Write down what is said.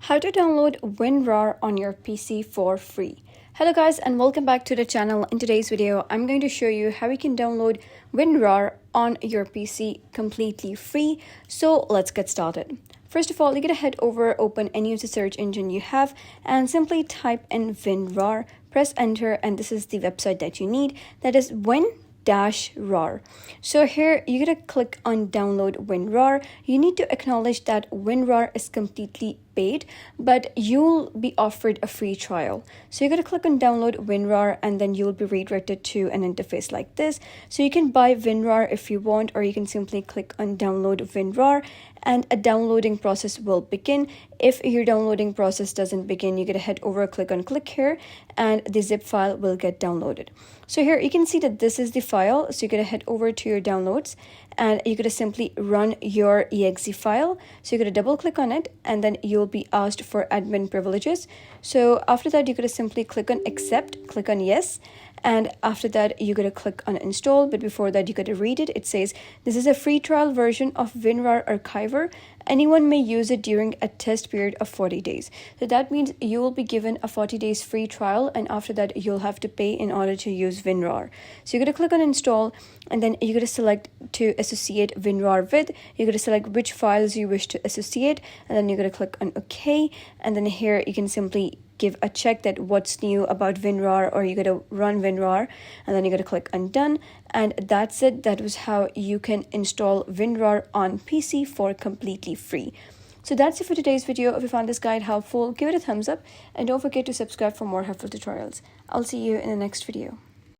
How to download WinRAR on your PC for free. Hello guys and welcome back to the channel. In today's video, I'm going to show you how you can download WinRAR on your PC completely free. So let's get started. First of all, you're going to head over, open any of the search engine you have and simply type in WinRAR, press enter, and this is the website that you need. That is WinRAR. So here you're going to click on download WinRAR. You need to acknowledge that WinRAR is completely paid, but you'll be offered a free trial. So you're going to click on download WinRAR and then you'll be redirected to an interface like this. So you can buy WinRAR if you want, or you can simply click on download WinRAR and a downloading process will begin. If your downloading process doesn't begin, you're going to head over, click here, and the zip file will get downloaded. So here you can see that this is the file. So you're going to head over to your downloads and you're going to simply run your exe file. So you're going to double click on it and then you'll be asked for admin privileges. So after that, you're going to simply click on accept, click on yes. And after that, you're going to click on install. But before that, you got to read it. It says, this is a free trial version of WinRAR Archiver. Anyone may use it during a test period of 40 days. So that means you will be given a 40 days free trial. And after that, you'll have to pay in order to use WinRAR. So you're going to click on install and then you're going to select to associate WinRAR with. You're going to select which files you wish to associate. And then you're going to click on OK. And then here you can simply give a check that what's new about WinRAR, or you're going to run WinRAR, and then you're going to click on done. And that's it. That was how you can install WinRAR on PC for completely free. So that's it for today's video. If you found this guide helpful, give it a thumbs up and don't forget to subscribe for more helpful tutorials. I'll see you in the next video.